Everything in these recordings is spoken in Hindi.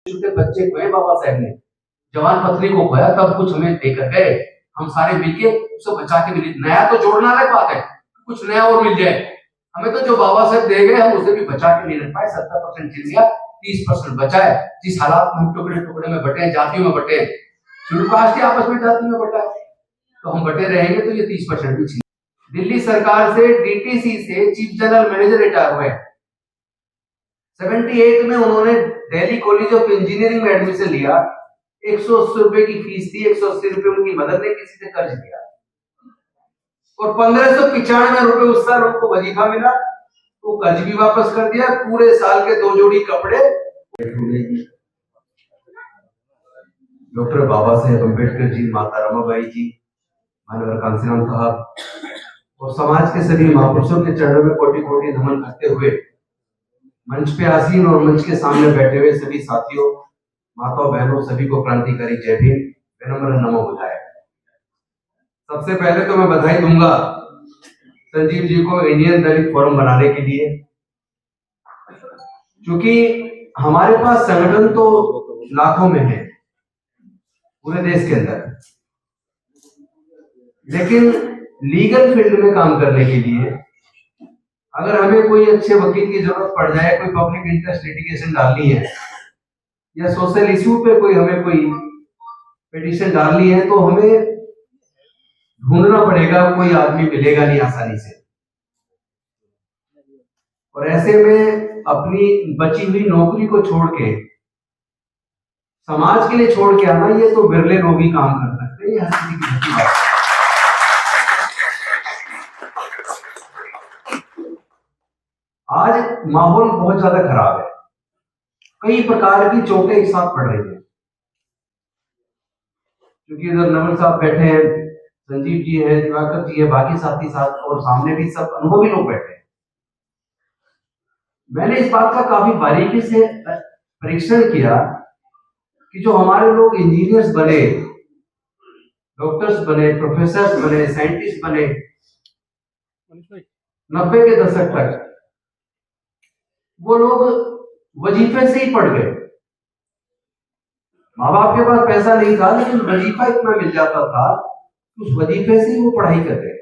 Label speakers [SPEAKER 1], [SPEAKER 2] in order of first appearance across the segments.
[SPEAKER 1] छोटे बच्चे खोए बाबा साहब ने, जवान पत्नी को खोया, तब कुछ हमें देकर गए, हम सारे मिलके उसे बचा के मिले। नया तो जोड़ना अलग बात है, कुछ नया और मिल जाए, हमें तो जो बाबा साहब दे गए हम उसे भी बचा के नहीं रख पाए। 70% छिन गया, 30% बचा है। जिस हालात में हम टुकड़े टुकड़े में बटे हैं, जातियों में बटे हैं, शेड्यूल कास्ट आपस में जाति में बटा है, तो हम बटे रहेंगे तो ये 30% भी छिन। दिल्ली सरकार से डीटीसी से चीफ जनरल मैनेजर रिटायर हुए। 78 में उन्होंने दिल्ली कॉलेज ऑफ इंजीनियरिंग में एडमिशन लिया, 180 रुपए की फीस थी, 180 रुपए उनकी मदर ने किसी से कर्ज दिया, और 1595 रुपए उस साल उनको वजीफा मिला, तो कर्ज भी वापस कर दिया, पूरे साल के 2 जोड़ी कपड़े। डॉक्टर बाबा साहेब अम्बेडकर जी, माता रमाबाई जी, मानवर कांसीराम साहब और समाज के सभी महापुरुषों के चरणों में कोटि कोटि नमन करते हुए मंच पे आसीन और मंच के सामने बैठे हुए सभी साथियों, माताओं, बहनों, सभी को क्रांतिकारी जय भीम, विनम्र नमो बुधाय। सबसे पहले तो मैं बधाई दूंगा संजीव जी को इंडियन दलित फोरम बनाने के लिए, क्योंकि हमारे पास संगठन तो लाखों में है पूरे देश के अंदर, लेकिन लीगल फील्ड में काम करने के लिए अगर हमें कोई अच्छे वकील की जरूरत पड़ जाए, कोई पब्लिक इंटरेस्ट लिटिगेशन डालनी है या सोशल इश्यू पे हमें कोई पिटीशन डालनी है, तो हमें ढूंढना पड़ेगा, कोई आदमी मिलेगा नहीं आसानी से। और ऐसे में अपनी बची हुई नौकरी को छोड़ के समाज के लिए छोड़ के आना, ये तो बिरले लोग ही काम कर सकते हैं, ये हर किसी की अच्छी बात है। आज माहौल बहुत ज्यादा खराब है, कई प्रकार की चोटें एक साथ पड़ रही है, क्योंकि इधर नवल साहब बैठे हैं, संजीव जी हैं, दिवाकर जी है, बाकी साथी साथ और सामने भी सब अनुभवी लोग बैठे हैं। मैंने इस बात का काफी बारीकी से परीक्षण किया कि जो हमारे लोग इंजीनियर्स बने, डॉक्टर्स बने, प्रोफेसर्स बने, साइंटिस्ट बने 90 के दशक तक, वो लोग वजीफे से ही पढ़ गए। माँ बाप के पास पैसा नहीं था, लेकिन वजीफा इतना मिल जाता था, उस वजीफे से ही वो पढ़ाई कर गए।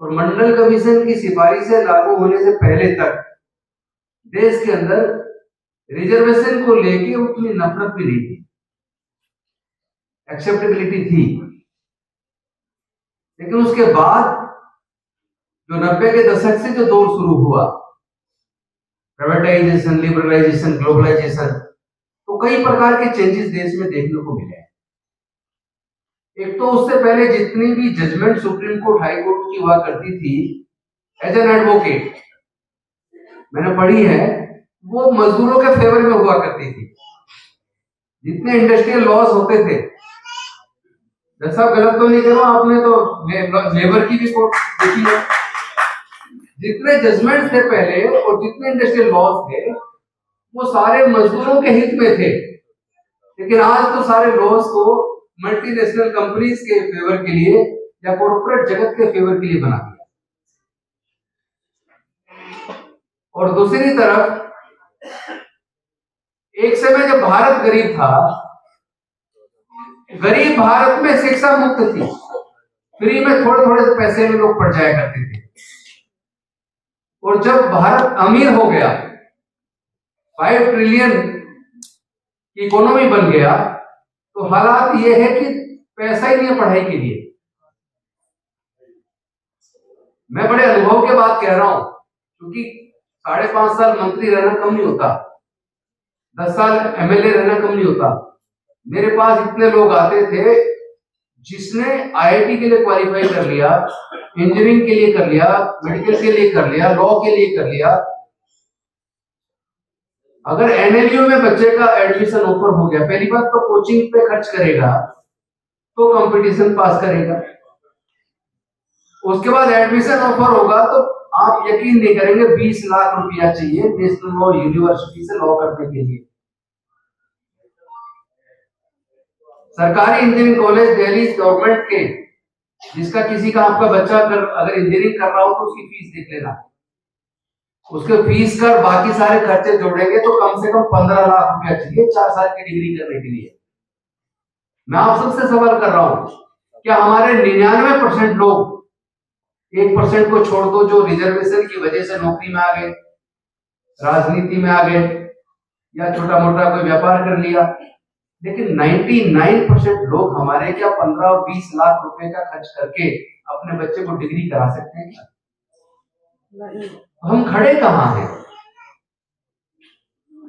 [SPEAKER 1] और मंडल कमीशन की सिफारिशें लागू होने से पहले तक देश के अंदर रिजर्वेशन को लेके उतनी नफरत भी नहीं थी, एक्सेप्टेबिलिटी थी। लेकिन उसके बाद जो 90 के दशक से जो दौर शुरू हुआ, प्राइवेटाइजेशन, लिबरलाइजेशन, ग्लोबलाइजेशन, तो कई प्रकार के चेंजेस देश में देखने को मिले। एक तो उससे पहले जितनी भी judgement supreme court, high court की हुआ करती थी एज एन एडवोकेट, मैंने पढ़ी है, वो मजदूरों के फेवर में हुआ करती थी। जितने इंडस्ट्रियल लॉस होते थे, जैसा गलत तो नहीं करो, आपने तो लेबर की भी कोर्ट देखी है, जितने जजमेंट थे पहले और जितने इंडस्ट्रियल लॉस थे, वो सारे मजदूरों के हित में थे। लेकिन आज तो सारे लॉस को मल्टीनेशनल कंपनीज के फेवर के लिए या कॉर्पोरेट जगत के फेवर के लिए बना दिया। और दूसरी तरफ एक समय जब भारत गरीब था, गरीब भारत में शिक्षा मुक्त थी, फ्री में थोड़े थोड़े पैसे में लोग पढ़ जाया करते थे। और जब भारत अमीर हो गया, 5 ट्रिलियन की इकोनॉमी बन गया, तो हालात यह है कि पैसा ही नहीं है पढ़ाई के लिए। मैं बड़े अनुभव के बात कह रहा हूं, क्योंकि 5.5 साल मंत्री रहना कम नहीं होता, 10 साल एमएलए रहना कम नहीं होता। मेरे पास इतने लोग आते थे जिसने आईआईटी के लिए क्वालिफाई कर लिया, इंजीनियरिंग के लिए कर लिया, मेडिकल के लिए कर लिया, लॉ के लिए कर लिया। अगर एनएलयू में बच्चे का एडमिशन ऑफर हो गया, पहली बात तो कोचिंग पे खर्च करेगा, तो कंपटीशन पास करेगा, उसके बाद एडमिशन ऑफर होगा, तो आप यकीन नहीं करेंगे 20 लाख रुपया चाहिए नेशनल लॉ यूनिवर्सिटी से लॉ करने के लिए। सरकारी इंजीनियरिंग कॉलेज दिल्ली गवर्नमेंट के, जिसका किसी का आपका बच्चा अगर इंजीनियरिंग कर रहा हो तो उसकी फीस देख लेना, उसके फीस कर बाकी सारे खर्चे जोड़ेंगे तो कम से कम 15 लाख रुपया चाहिए 4 साल की डिग्री करने के लिए। मैं आप सबसे सवाल कर रहा हूं, क्या हमारे 99% लोग, 1% को छोड़ दो जो रिजर्वेशन की वजह से नौकरी में आ गए, राजनीति में आ गए, या छोटा मोटा कोई व्यापार कर लिया, लेकिन 99% लोग हमारे क्या 15 और 20 लाख रुपए का खर्च करके अपने बच्चे को डिग्री करा सकते हैं क्या? हम खड़े कहां हैं?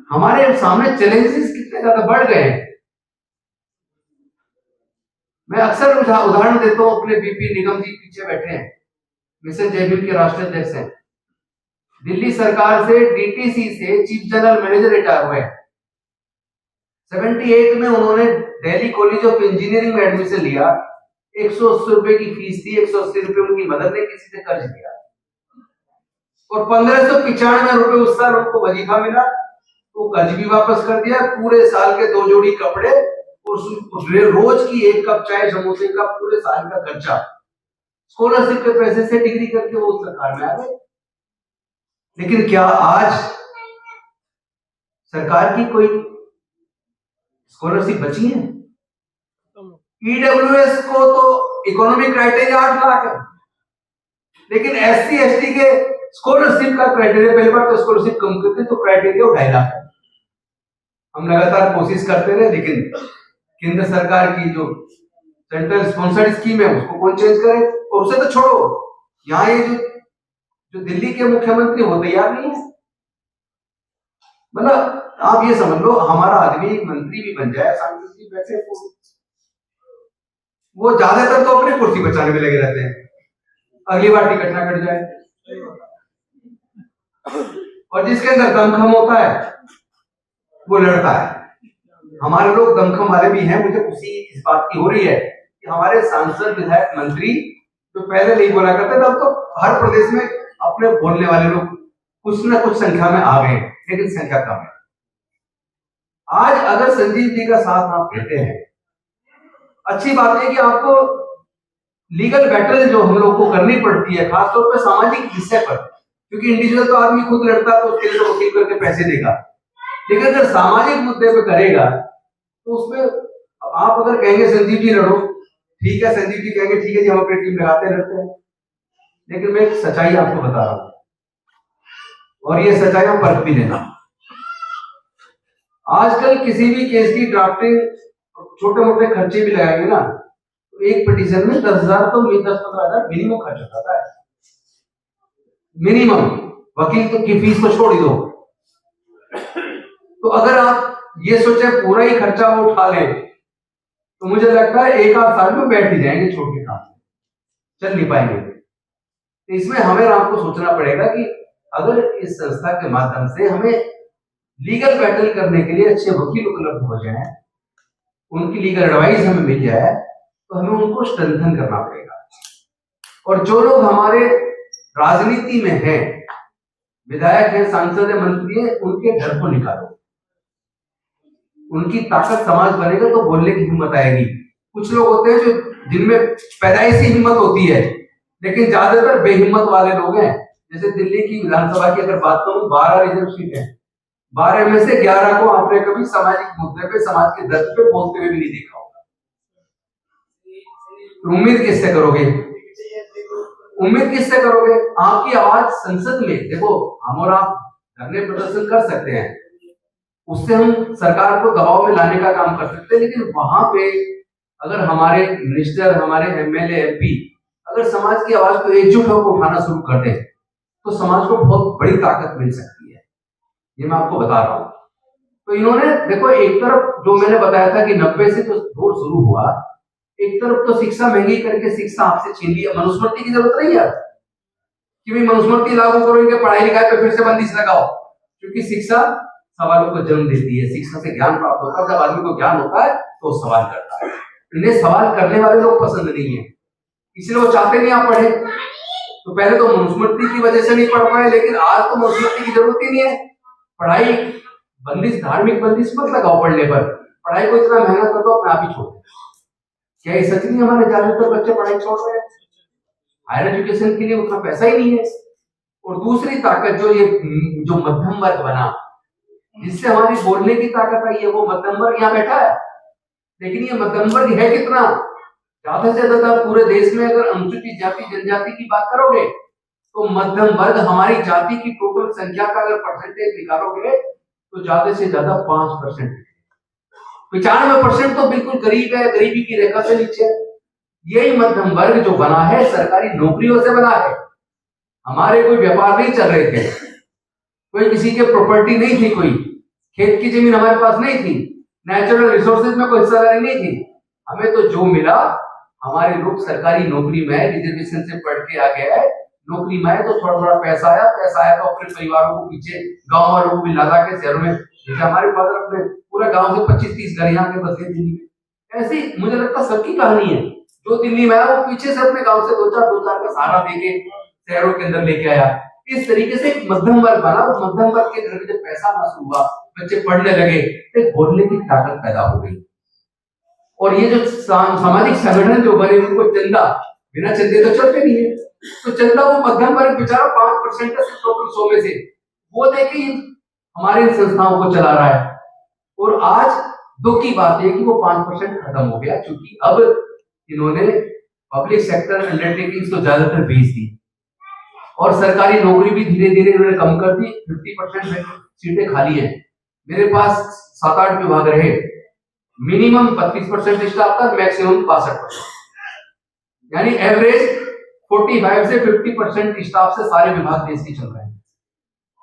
[SPEAKER 1] हमारे सामने चैलेंजेस कितने ज्यादा बढ़ गए हैं। मैं अक्सर उदाहरण देता हूं, अपने बीपी निगम जी पीछे बैठे हैं, मिशन जय भीम के राष्ट्रीय अध्यक्ष हैं। दिल्ली सरकार से डीटीसी से चीफ जनरल मैनेजर रिटायर हुए। 78 में उन्होंने दिल्ली कॉलेज ऑफ इंजीनियरिंग में एडमिशन लिया। 180 रुपए की फीस थी, 180 रुपए उनकी मदर ने किसी से कर्ज लिया और 1595 रुपए उस साल उनको वजीफा मिला, तो कर्ज भी वापस कर दिया। पूरे साल के 2 जोड़ी कपड़े और रोज की 1 कप चाय समोसे का पूरे साल का खर्चा स्कॉलरशिप के पैसे से डिग्री करके वो सरकार में आ गए। लेकिन क्या आज सरकार की कोई स्कॉलरशिप बची है? ईडब्ल्यूएस को तो इकोनॉमिक क्राइटेरिया 8 लाख है, लेकिन एससी एसटी के स्कॉलरशिप का क्राइटेरिया, पहली बार तो स्कॉलरशिप कम करते तो क्राइटेरिया 2.5 लाख है। हम लगातार कोशिश करते रहे, लेकिन केंद्र सरकार की जो सेंट्रल स्पॉन्सर्ड स्कीम है उसको कौन चेंज करे? और उसे तो छोड़ो, यहाँ ये जो दिल्ली के मुख्यमंत्री वो तैयार नहीं है। मतलब आप ये समझ लो, हमारा आदमी मंत्री भी बन जाए, सांसद भी बैठे, वो ज्यादातर तो अपनी कुर्सी बचाने में लगे रहते हैं, अगली बार टिकट ना कट जाए। और जिसके अंदर दमखम होता है वो लड़ता है। हमारे लोग दमखम वाले भी हैं। मुझे खुशी इस बात की हो रही है कि हमारे सांसद, विधायक, मंत्री जो पहले नहीं बोला करते थे, अब तो हर प्रदेश में अपने बोलने वाले लोग कुछ न कुछ संख्या में आ गए, लेकिन संख्या कम है। आज अगर संजीव जी का साथ आप देते हैं, अच्छी बात है कि आपको लीगल बैटल जो हम लोग को करनी पड़ती है, खासतौर पर सामाजिक विषय पर, क्योंकि इंडिविजुअल तो आदमी खुद लड़ता तो उसके लिए तो वकील करके पैसे देगा, लेकिन अगर सामाजिक मुद्दे पे करेगा तो उसमें आप अगर कहेंगे संजीव जी लड़ो, ठीक है, संजीव जी कहेंगे ठीक है जी हम अपनी टीम लगाते रहते हैं। लेकिन मैं एक सच्चाई आपको बता रहा हूं, और ये सच्चाई हम परख भी लेना। आजकल किसी भी केस की ड्राफ्टिंग, छोटे मोटे खर्चे भी लगाएंगे ना, तो एक पिटीशन में 10,000 तो 10-15,000 मिनिमम खर्च होता है, मिनिमम। वकील तो की फीस को छोड़ दो। तो अगर आप ये सोचे पूरा ही खर्चा वो उठा लें, तो मुझे लगता है 1-8 साल में बैठ ही जाएंगे छोटे काम, चल नहीं पाएंगे। तो इसमें हमें आपको सोचना पड़ेगा कि अगर इस संस्था के माध्यम से हमें लीगल बैटल करने के लिए अच्छे वकील उपलब्ध हो जाए, उनकी लीगल एडवाइस हमें मिल जाए, तो हमें उनको स्ट्रेंथन करना पड़ेगा। और जो लोग हमारे राजनीति में हैं, विधायक हैं, सांसद हैं, मंत्री हैं, उनके डर को निकालो। उनकी ताकत समाज बनेगा तो बोलने की हिम्मत आएगी। कुछ लोग होते हैं जो जिनमें पैदाइशी हिम्मत होती है, लेकिन ज्यादातर बेहिम्मत वाले लोग हैं। जैसे दिल्ली की विधानसभा की अगर बात करूं, 12 रिजर्व सीट है, 12 में से 11 को आपने कभी सामाजिक मुद्दे पे, समाज के दर्द पे बोलते हुए भी नहीं देखा होगा। तो उम्मीद किससे करोगे? उम्मीद किससे करोगे? आपकी आवाज संसद में, देखो हम और आप धरने प्रदर्शन कर सकते हैं, उससे हम सरकार को दबाव में लाने का काम कर सकते हैं, लेकिन वहां पे अगर हमारे मिनिस्टर, हमारे एमएलए, एमपी अगर समाज की आवाज को एकजुट होकर उठाना शुरू कर दें, तो समाज को बहुत बड़ी ताकत मिल सकती है। ये मैं आपको बता रहा हूं। तो इन्होंने देखो, एक तरफ जो मैंने बताया था कि 90 से तो दौर शुरू हुआ, एक तरफ तो शिक्षा महंगी करके शिक्षा आपसे छीन लिया। मनुस्मृति की जरूरत नहीं है कि भाई मनुस्मृति लागू करो, इनके पढ़ाई लिखाई पे फिर से बंदिश लगाओ, क्योंकि शिक्षा सवालों को जन्म देती है। शिक्षा से ज्ञान प्राप्त होता है, जब आदमी को ज्ञान होता है तो सवाल करता है। इन्हें सवाल करने वाले लोग पसंद नहीं है, इसलिए वो चाहते नहीं आप पढ़े। तो पहले तो मनुस्मृति की वजह से नहीं पढ़ पाए, लेकिन आज तो मनुस्मृति की जरूरत ही नहीं है। पढ़ाई बंदिश, धार्मिक बंदिश मत लगाओ पढ़ने पर, पढ़ाई को इतना महंगा कर दो अपने आप ही छोड़ दो। क्या ये सच नहीं? हमारे ज्यादातर बच्चे पढ़ाई छोड़ रहे हैं, हायर एजुकेशन के लिए उतना पैसा ही नहीं है। और दूसरी ताकत जो मध्यम वर्ग बना, जिससे हमारी बोलने की ताकत आई है, वो मध्यम वर्ग यहाँ बैठा है। लेकिन ये मध्यम वर्ग है कितना? ज्यादा से ज्यादा पूरे देश में अगर अनुसूचित जाति जनजाति की बात करोगे तो मध्यम वर्ग हमारी जाति की टोटल संख्या का अगर परसेंटेज निकालोगे तो ज्यादा से ज्यादा 5%। 95% तो बिल्कुल गरीब है, गरीबी की रेखा से नीचे है। यही मध्यम वर्ग जो बना है सरकारी नौकरियों से बना है। हमारे कोई व्यापार नहीं चल रहे थे, कोई किसी के प्रॉपर्टी नहीं थी, कोई खेत की जमीन हमारे पास नहीं थी, नेचुरल रिसोर्सेज में कोई हिस्सेदारी नहीं थी। हमें तो जो मिला, हमारे लोग सरकारी नौकरी में रिजर्वेशन से पढ़ के आ गए, नौकरी में तो थोड़ा थोड़ा पैसा आया तो अपने परिवारों को पीछे, गांव वालों को भी ला के शहरों में। जैसे हमारे फादर अपने पूरे गांव से 25-30 घर यहाँ के बस गए दिल्ली में। ऐसी मुझे लगता सबकी कहानी है। जो दिल्ली में आया वो पीछे से अपने गांव से दो चार का सहारा देके शहरों के अंदर लेके आया। इस तरीके से एक मध्यम वर्ग बना। उस मध्यम वर्ग के घर में जब पैसा हासिल हुआ, बच्चे पढ़ने लगे, तो बोलने की ताकत पैदा हो गई। और ये जो सामाजिक संगठन जो बने, उनको चंदा, बिना चंदे तो चलते नहीं है, तो चंदा वो मध्यम वर्ग बेचारा 5% का टोटल 100 में से वो देके हमारे इन संस्थाओं को चला रहा है। और आज दुख की बात है कि वो 5% खत्म हो गया, क्योंकि अब इन्होंने पब्लिक सेक्टर अंडरटेकिंग्स तो ज्यादातर बेच दी और सरकारी नौकरी भी धीरे धीरे इन्होंने कम कर दी। 50% सीटें खाली हैं। मेरे पास 7-8 विभाग रहे, मिनिमम 35% स्टाफ था, मैक्सिमम 62%, यानी एवरेज 45 से 50% स्टाफ से सारे विभाग देश के चल रहे हैं।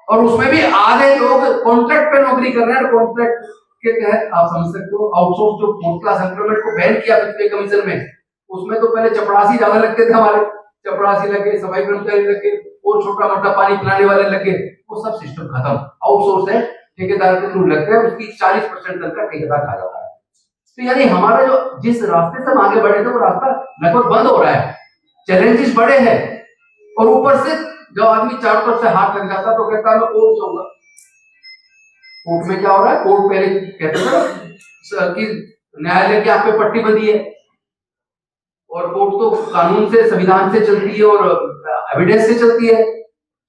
[SPEAKER 1] और उसमें भी आधे लोग कॉन्ट्रैक्ट पे नौकरी कर रहे हैं। कॉन्ट्रैक्ट के तहत आप समझ सकते हो, आउटसोर्स जो फोर्थ क्लास एम्प्लॉयमेंट को बैन किया पे कमीशन में, उसमें तो पहले चपरासी ज्यादा लगते थे, हमारे चपरासी लगे, सफाई कर्मचारी लगे, और छोटा मोटा पानी पिलाने वाले लगे। वो सब सिस्टम खत्म, आउटसोर्स है, ठेकेदार के थ्रू लगते हैं, उसकी 40% तक का ठेकेदार खा जाता है। तो यानी हमारा जो जिस रास्ते से हम आगे बढ़े थे वो रास्ता लगभग बंद हो रहा है। चैलेंजेस बड़े हैं, और ऊपर से जब आदमी चारों तरफ से हाथ लग जाता तो कहता है मैं कोर्ट जाऊंगा। कोर्ट में क्या हो रहा है? कोर्ट पहले कहते थे कि न्यायालय की आप पे पट्टी बंधी है, और कोर्ट तो कानून से, संविधान से चलती है और एविडेंस से चलती है।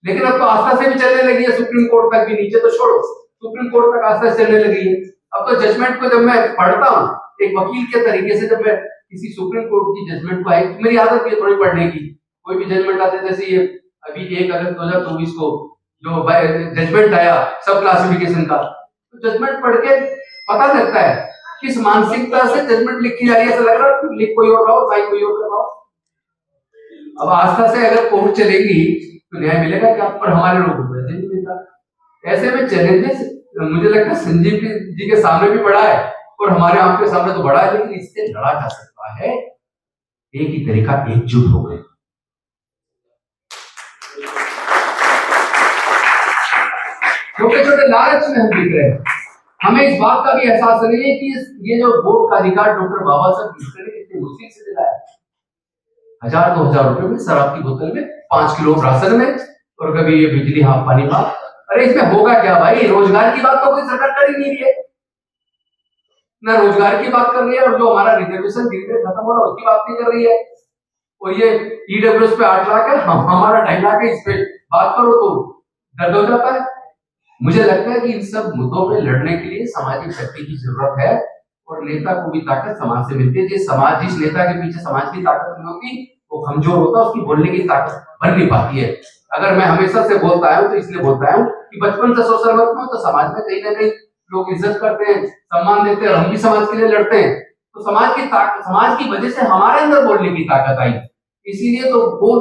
[SPEAKER 1] लेकिन अब तो आस्था से भी चलने लगी है, सुप्रीम कोर्ट तक भी, नीचे तो छोड़ो, सुप्रीम कोर्ट तक आस्था से चलने लगी है। अब तो जजमेंट को जब मैं पढ़ता हूँ एक वकील के तरीके से, जब मैं किसी सुप्रीम कोर्ट की जजमेंट को, आई मेरी आदत भी थोड़ी पढ़ने की, कोई भी जजमेंट आते, जैसे ये अभी 1 अगस्त 2024 को जो जजमेंट आया सब क्लासिफिकेशन का, तो जजमेंट पढ़ के पता लगता है किस मानसिकता से जजमेंट लिखी जा रही है। ऐसा लग रहा है लिख कोई और रहा हो, साइन कोई और कर रहा हो। अब आस्था से अगर कोर्ट चलेगी तो न्याय मिलेगा क्या? पर हमारे लोगों को ऐसे नहीं मिलता। ऐसे में चैलेंजेस मुझे लगता है संजीव जी के सामने भी बड़ा है और हमारे आपके सामने तो बड़ा है, लेकिन इससे लड़ा जा सकता है एक ही तरीका, एकजुट हो गए। छोटे छोटे लालच में हम दिख रहे हैं। हमें इस बात का भी एहसास नहीं है कि ये जो वोट का अधिकार डॉक्टर बाबा साहब अम्बेडकर ने कितनी मुश्किल से दिलाया। 1000-2000 रुपए में शराब की बोतल में, 5 किलो राशन में, और कभी ये बिजली हाफ पानी माफ। अरे इसमें होगा क्या भाई? रोजगार की बात तो कोई सरकार कर ही नहीं रही है, ना रोजगार की बात कर रही है, और जो हमारा रिजर्वेशन धीरे धीरे खत्म हो रहा है उसकी बात नहीं कर रही है। और ये ईडब्ल्यूएस पे 8 लाख है, हमारा 2.5 लाख है, इस पे बात करो तो दर्द हो जाता है। मुझे लगता है कि इन सब मुद्दों पे लड़ने के लिए सामाजिक शक्ति की जरूरत है, और नेता को भी ताकत समाज से मिलती है। जिस नेता के पीछे समाज की ताकत नहीं होती वो कमजोर होता है, उसकी बोलने की ताकत बन नहीं पाती है। अगर मैं हमेशा से बोलता हूँ तो इसलिए बोलता हूँ कि बचपन से सोशल वर्क में तो समाज में कहीं ना कहीं लोग इज्जत करते हैं, सम्मान देते हैं, हम भी समाज के लिए लड़ते हैं। तो समाज की वजह से हमारे अंदर बोलने की ताकत आई, इसीलिए तो वो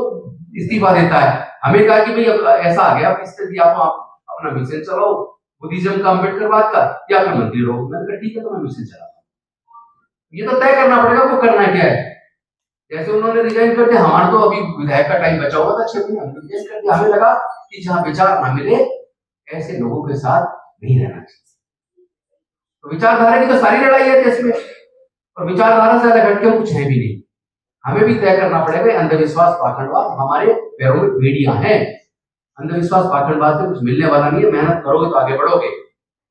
[SPEAKER 1] इस्तीफा देता है। हमें कहा कि भाई अब ऐसा आ गया, इससे आप अपना मिशन चलाओ, बुद्धिज्म का, अम्बेडकरवाद का, या फिर मंत्री रहो। मैंने कहा ठीक है, तो मैं मिशन चलाता हूं। ये तो तय करना पड़ेगा वो करना क्या है। जैसे उन्होंने रिजाइन कर दिया, हमारा तो अभी विधायक का टाइम बचा हुआ था 6 महीने, हमने रिजाइन कर दिया। हमें लगा कि जहां विचार ना मिले ऐसे लोगों के साथ नहीं रहना चाहिए। तो विचारधारा की तो सारी लड़ाई है देश में, और विचारधारा से अलग हटके कुछ है भी नहीं। हमें भी तय करना पड़ेगा। अंधविश्वास, पाखंडवाद हमारे पैरों में बेड़ियां हैं। अंधविश्वास, पाखंडवाद से कुछ मिलने वाला नहीं है। मेहनत करोगे तो आगे बढ़ोगे,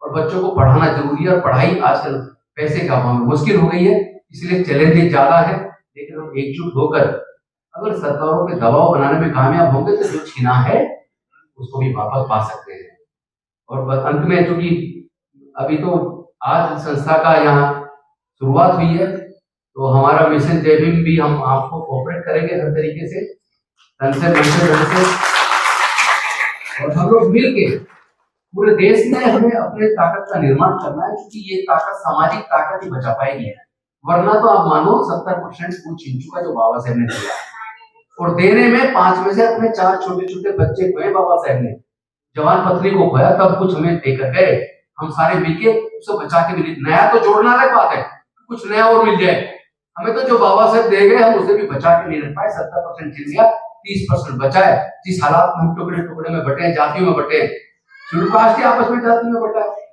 [SPEAKER 1] और बच्चों को पढ़ाना जरूरी है। और पढ़ाई आजकल पैसे का अभाव में मुश्किल हो गई है, इसलिए चैलेंजेस ज्यादा है। लेकिन हम एकजुट होकर अगर सरकारों पे दबाव बनाने में कामयाब होंगे तो जो छीना है उसको भी वापस पा सकते हैं। और बस अंत में, चूंकि अभी तो आज संस्था का यहाँ शुरुआत हुई है, तो हमारा मिशन जय भीम भी हम आपको कोऑपरेट करेंगे हर तरीके से, तन से मन से धन से, और हम लोग मिल के पूरे देश में हमें अपने ताकत का निर्माण करना है, क्योंकि ये ताकत सामाजिक ताकत ही बचा पाएगी। वरना तो आप मानो 70% वो छीन चुका जो बाबा साहेब ने दिया, और देने में 5 में से अपने 4 छोटे छोटे बच्चे खोए बाबा साहेब ने, जवान पत्नी को खोया, तब कुछ हमें देकर गए, हम सारे मिलके उसे बचा के मिले। नया तो जोड़ना अलग बात है, कुछ नया और मिल जाए, हमें तो जो बाबा साहेब दे गए हम उसे भी बचा के नहीं रख पाए। 70% छिन गया, 30% बचा है। जिस हालात में हम टुकड़े टुकड़े में बटे, जातियों में बटे, शुरू कास्ट आपस में जाति में बटा है,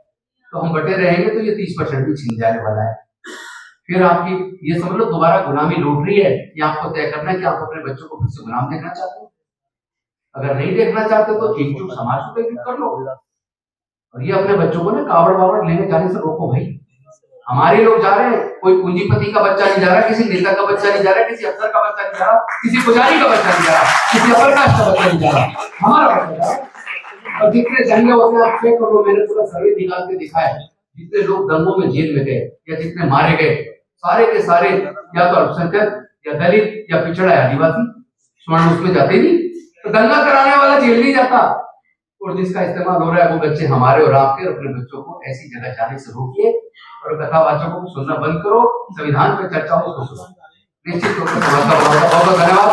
[SPEAKER 1] तो हम बटे रहेंगे तो ये 30% भी छिन जाने वाला है। फिर आपकी ये समझ लो दोबारा गुलामी लौट रही है। ये आपको तय करना है कि आप अपने बच्चों को फिर से गुलाम देखना चाहते हो। अगर नहीं देखना चाहते तो ठीक चुप समाज को कर लो, और ये अपने बच्चों को ना कावड़ वावड़ लेने जाने से रोको भाई। हमारे लोग जा रहे हैं, कोई पूंजीपति का बच्चा नहीं जा रहा, किसी नेता का बच्चा नहीं जा रहा, किसी अफसर का बच्चा नहीं जा रहा, किसी पुजारी का बच्चा नहीं जा रहा, किसी अपर कास्ट का बच्चा नहीं जा रहा, हमारा बच्चा जा रहा। और जितने दंगे होते हैं आप चेक करो, मैंने पूरा सर्वे निकाल के दिखा है, जितने लोग दंगों में जेल में गए या जितने मारे गए, सारे के सारे या तो अल्पसंख्यक या दलित या पिछड़ा या आदिवासी, स्वर्ण उसमें जाते नहीं। तो दंगा कराने वाला जेल नहीं जाता, और जिसका इस्तेमाल हो रहा है वो बच्चे हमारे और आपके। और अपने बच्चों को ऐसी जगह जाने से रोकिए, और कथावाचकों को सुनना बंद करो, संविधान पर चर्चा हो उसको सुनो। निश्चित रूप से बहुत बहुत धन्यवाद।